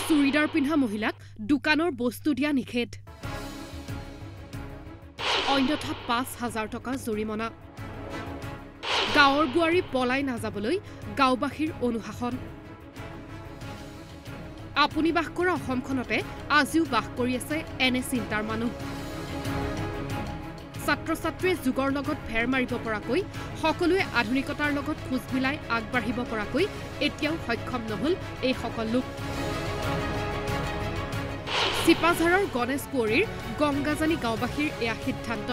চুৰিদাৰ পিন্ধা মহিলাক দোকানৰ বস্তু দিয়া নিষেধ অন্যথা ৫,০০০ টকা জৰিমনা গাঁৱৰ বোৱাৰী পলাই নাযাবলৈ গাঁওবাসীৰ অনুশাসন আপুনি বাস কৰা অসমখনতে আজিও বাস কৰি আছে এনে চিন্তাৰ মানুহ ছাত্ৰ-ছাত্ৰীয়ে যুগৰ লগত ফেৰ মাৰিব পৰাকৈ সকলোৱে আধুনিকতাৰ লগত খোজ মিলাই আগবাঢ়িব পৰাকৈ এতিয়াও সক্ষম নহল এই সকল লোক চিপাঝাৰৰ গণেশ কুঁৱৰীৰ গংগাজানী গাঁওবাসীৰ এয়া সিদ্ধান্ত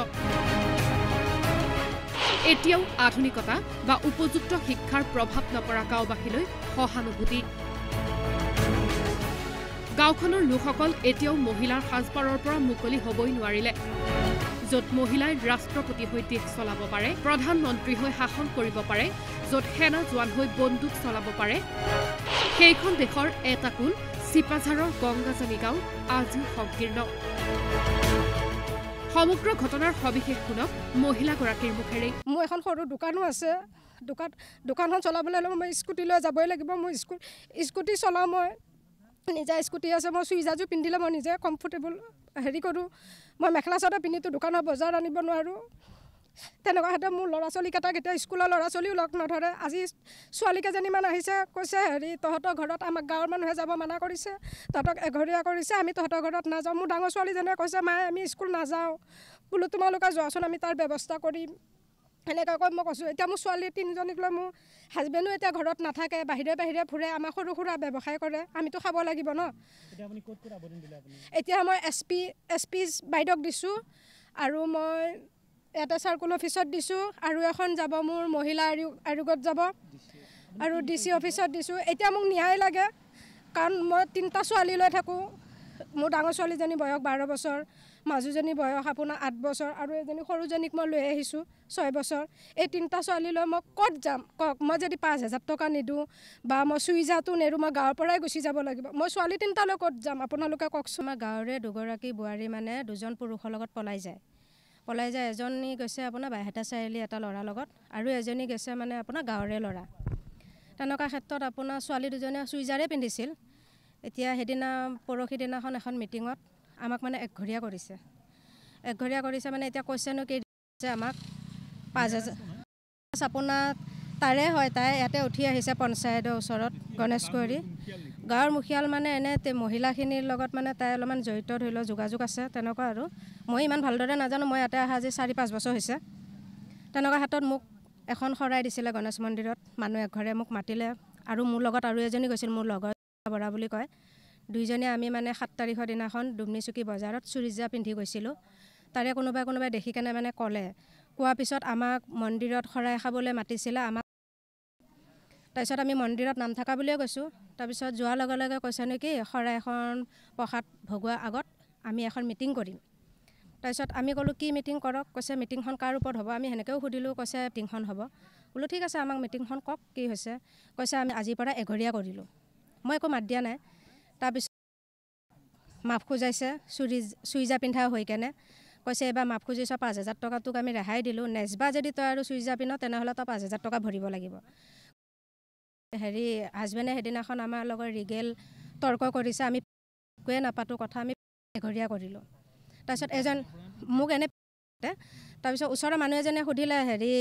এতিয়াও আধুনিকতা বা উপযুক্ত শিক্ষাৰ প্ৰভাৱ নপৰা গাঁওবাসীলৈ সহানুভূতি গাঁওখনৰ লোকসকল এতিয়াও মহিলাৰ সাজপাৰৰ পৰা মুকলি হ'বই নোৱাৰিলে য'ত মহিলাই ৰাষ্ট্ৰপতি হৈ দেশ চলাব পাৰে প্ৰধানমন্ত্ৰী হৈ শাসন কৰিব পাৰে য'ত সেনা জোৱান হৈ বন্দুক চলাব পাৰে সেইখন দেশৰ এটা কোণ চিপাঝাৰৰ গংগাজানী গাঁও আজিও সংকীৰ্ণ সমগ্ৰ ঘটনাৰ সবিশেষ শুনক মহিলাগৰাকীৰ মুখেৰে মোৰ এখন সৰু দোকানো আছে দোকানখন চলাবলৈ হ'লে মই স্কুটি লৈ যাবই লাগিব মই স্কুটি চলাওঁ মই নিজা স্কুটি আছে মই চুইজাৰযোৰ পিন্ধিলে মই নিজে কমফৰ্টেবল হেৰি কৰোঁ মই মেখেলা চাদৰ পিন্ধিতো দোকানৰ বজাৰ আনিব নোৱাৰোঁ তেনেকুৱা হাতে মোৰ ল'ৰা ছোৱালীকেইটাক এতিয়া স্কুলৰ ল'ৰা ছোৱালীও লগ নধৰে আজি ছোৱালীকেইজনীমান আহিছে কৈছে হেৰি তহঁতৰ ঘৰত আমাক গাঁৱৰ মানুহে যাব মানা কৰিছে তহঁতক এঘৰীয়া কৰিছে আমি তহঁতৰ ঘৰত নাযাওঁ মোৰ ডাঙৰ ছোৱালীজনীয়ে কৈছে মায়ে আমি স্কুল নাযাওঁ বোলো তোমালোকে যোৱাচোন আমি তাৰ ব্যৱস্থা কৰিম সেনেকৈ কৈ মই কৈছোঁ এতিয়া মোৰ ছোৱালী তিনিজনীক লৈ মোৰ হাজবেণ্ডো এতিয়া ঘৰত নাথাকে বাহিৰে ফুৰে আমাৰ সৰু সুৰা ব্যৱসায় কৰে আমিতো খাব লাগিব ন এতিয়া মই এছ পি বাইদেউক দিছোঁ আৰু মই এটা চাৰ্কুল অফিচত দিছোঁ আৰু এখন যাব মোৰ মহিলা আয়োগত যাব আৰু DC অফিচত দিছোঁ এতিয়া মোক ন্যায় লাগে কাৰণ মই 3টা ছোৱালী লৈ থাকোঁ মোৰ ডাঙৰ ছোৱালীজনী বয়স 12 বছৰ মাজুজনী বয়স আপোনাৰ 8 বছৰ আৰু এজনী সৰুজনীক মই লৈ আহিছোঁ 6 বছৰ এই 3টা ছোৱালী লৈ মই ক'ত যাম কওক মই যদি 5,000 টকা নিদিওঁ বা মই চুইজাটো নেৰোঁ মই গাঁৱৰ পৰাই গুচি যাব লাগিব মই ছোৱালী 3টালৈ ক'ত যাম আপোনালোকে কওকচোন আমাৰ গাঁৱৰে দুগৰাকী বোৱাৰী মানে দুজন পুৰুষৰ লগত পলাই যায় এজনী গৈছে আপোনাৰ বাইহাটা চাৰিআলি এটা ল'ৰাৰ লগত আৰু এজনী গৈছে মানে আপোনাৰ গাঁৱৰে ল'ৰা তেনেকুৱা ক্ষেত্ৰত আপোনাৰ ছোৱালী দুজনীয়ে চুইজাৰে পিন্ধিছিল এতিয়া সেইদিনা পৰহি দিনাখন এখন মিটিঙত আমাক মানে একঘৰীয়া কৰিছে মানে এতিয়া কৈছেনো কি আমাক 5,000 আপোনাৰ তাৰে হয় তাই ইয়াতে উঠি আহিছে পঞ্চায়তৰ ওচৰত গণেশ কুঁৱৰী গাঁৱৰ মুখিয়াল মানে এনে মহিলাখিনিৰ লগত মানে তাই অলপমান জড়িত ধৰি লওক যোগাযোগ আছে তেনেকুৱা আৰু মই ইমান ভালদৰে নাজানো মই ইয়াতে অহা আজি 4-5 বছৰ হৈছে তেনেকুৱা ক্ষেত্ৰত মোক এখন শৰাই দিছিলে গণেশ মন্দিৰত মানুহ এঘৰে মোক মাতিলে আৰু মোৰ লগত আৰু এজনী গৈছিল মোৰ লগৰ বৰা বুলি কয় দুইজনে আমি মানে 7 তাৰিখৰ দিনাখন দুমনিচুকী বজাৰত চুৰিজা পিন্ধি গৈছিলোঁ তাৰে কোনোবাই দেখি কেনে মানে কোৱাৰ পিছত আমাক মন্দিৰত শৰাই খাবলৈ মাতিছিলে আমাক তাৰপিছত আমি মন্দিৰত নাম থকা বুলিয়ে কৈছোঁ তাৰপিছত যোৱাৰ লগে লগে কৈছে নেকি শৰাই এখন প্ৰসাদ ভগোৱাৰ আগত আমি এখন মিটিং কৰিম তাৰপিছত আমি ক'লোঁ কি মিটিং কৰক কৈছে মিটিংখন কাৰ ওপৰত হ'ব আমি সেনেকৈও সুধিলোঁ কৈছে মিটিংখন হ'ব বোলো ঠিক আছে আমাক মিটিংখন কওক কি হৈছে কৈছে আমি আজিৰ পৰা এঘৰীয়া কৰিলোঁ মই একো মাত দিয়া নাই তাৰপিছত মাফ খোজাইছে চুইজা পিন্ধা হৈ কেনে কৈছে এবাৰ মাফ খুজিছ 5,000 টকা তোক আমি ৰেহাই দিলোঁ নেক্সটবাৰ যদি তই আৰু চুইজা পিন্ধ তেনেহ'লে তই 5,000 টকা ভৰিব লাগিব হেৰি হাজবেণ্ডে সেইদিনাখন আমাৰ লগত ৰিগেল তৰ্ক কৰিছে আমি একোৱে নাপাতো কথা আমি এঘৰীয়া কৰিলোঁ তাৰপিছত এজন মোক এনে তাৰপিছত ওচৰৰ মানুহ এজনে সুধিলে হেৰি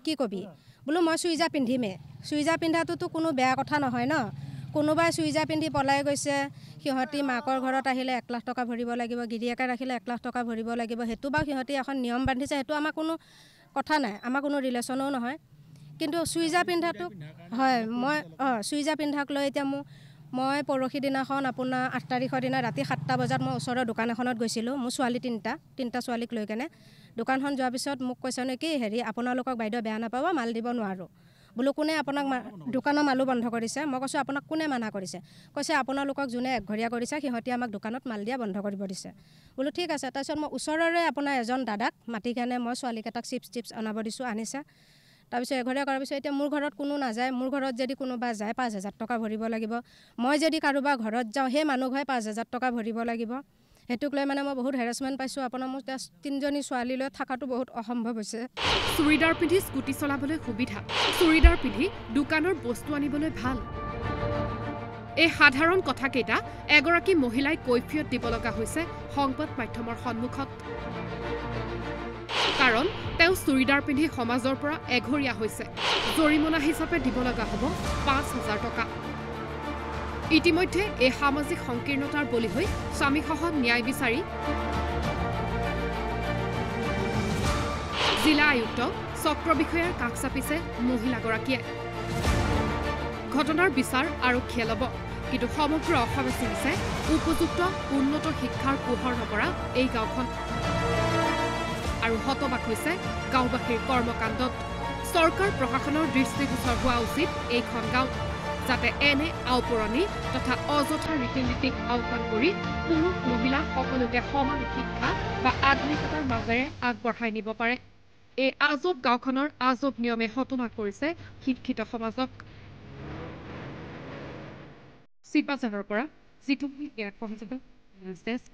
কি কবি বোলো মই চুইজা পিন্ধিমেই চুইজা পিন্ধাটোতো কোনো বেয়া কথা নহয় ন কোনোবাই চুইজা পিন্ধি পলাই গৈছে সিহঁতি মাকৰ ঘৰত আহিলে 1 লাখ টকা ভৰিব লাগিব গিৰিয়েকে ৰাখিলে 1 লাখ টকা ভৰিব লাগিব সেইটো বা সিহঁতি এখন নিয়ম বান্ধিছে সেইটো আমাৰ কোনো কথা নাই আমাৰ কোনো ৰিলেশ্যনো নহয় কিন্তু চুইজা পিন্ধাটো হয় মই চুইজা পিন্ধাক লৈ এতিয়া মই পৰহি দিনাখন আপোনাৰ 8 তাৰিখৰ দিনা ৰাতি 7টা বজাত মই ওচৰৰ দোকান এখনত গৈছিলোঁ মোৰ ছোৱালী 3টা ছোৱালীক লৈ কেনে দোকানখন যোৱাৰ পিছত মোক কৈছে নেকি হেৰি আপোনালোকক বাইদেউ বেয়া নাপাব মাল দিব নোৱাৰোঁ বোলো কোনে আপোনাক দোকানৰ মালো বন্ধ কৰিছে মই কৈছোঁ আপোনাক কোনে মানা কৰিছে কৈছে আপোনালোকক যোনে একঘৰীয়া কৰিছে সিহঁতি আমাক দোকানত মাল দিয়া বন্ধ কৰিব দিছে বোলো ঠিক আছে তাৰপিছত মই ওচৰৰে আপোনাৰ এজন দাদাক মাতি কেনে মই ছোৱালীকেইটাক চিপছ অনাব দিছোঁ আনিছে তাৰপিছত এঘৰীয়া কৰাৰ পিছত এতিয়া মোৰ ঘৰত কোনো নাযায় মোৰ ঘৰত যদি কোনোবা যায় 5,000 টকা ভৰিব লাগিব মই যদি কাৰোবাৰ ঘৰত যাওঁ সেই মানুহ ঘৰে 5,000 টকা ভৰিব লাগিব হেতুক লৈ মানে মই বহুত হেৰাসমেন্ট পাইছোঁ আপোনাৰ মোৰ 3জনী ছোৱালী লৈ থাকাটো বহুত অসম্ভৱ হৈছে চুৰিদাৰ পিন্ধি স্কুটি চলাবলৈ সুবিধা চুৰিদাৰ পিন্ধি দোকানৰ বস্তু আনিবলৈ ভাল এই সাধাৰণ কথাকেইটা এগৰাকী মহিলাই কৈফিয়ত দিব লগা হৈছে সংবাদ মাধ্যমৰ সন্মুখত। কাৰণ তেওঁ চুৰিদাৰ পিন্ধি সমাজৰ পৰা এঘৰীয়া হৈছে। জৰিমনা হিচাপে দিব লগা হ'ব ৫,০০০ টকা। ইতিমধ্যে এই সামাজিক সংকীৰ্ণতাৰ বলি হৈ স্বামীসহ ন্যায় বিচাৰি জিলা আয়ুক্ত চক্ৰ বিষয়াৰ কাষ চাপিছে মহিলাগৰাকীয়ে। ঘটনাৰ বিচাৰ আৰক্ষীয়ে ল'ব, কিন্তু সমগ্ৰ অসমে চিনিছে উপযুক্ত উন্নত শিক্ষাৰ পোহৰ নপৰা এই গাঁওখন। আৰু হতবাক হৈছে গাঁওবাসীৰ কৰ্মকাণ্ডত। চৰকাৰ প্ৰশাসনৰ দৃষ্টিগোচৰ হোৱা উচিত এইখন গাঁও, যাতে এনে আওপুৰণি তথা অযথা ৰীতি নীতিক আওকাণ কৰি পুৰুষ মহিলা সকলোকে সমান শিক্ষা বা আধুনিকতাৰ মাজেৰে আগবঢ়াই নিব পাৰে। এই আজব গাঁওখনৰ আজব নিয়মে হতবাক কৰিছে শিক্ষিত সমাজক। শিৱবাজাৰৰ পৰা জিতু নিউজ ডেস্ক।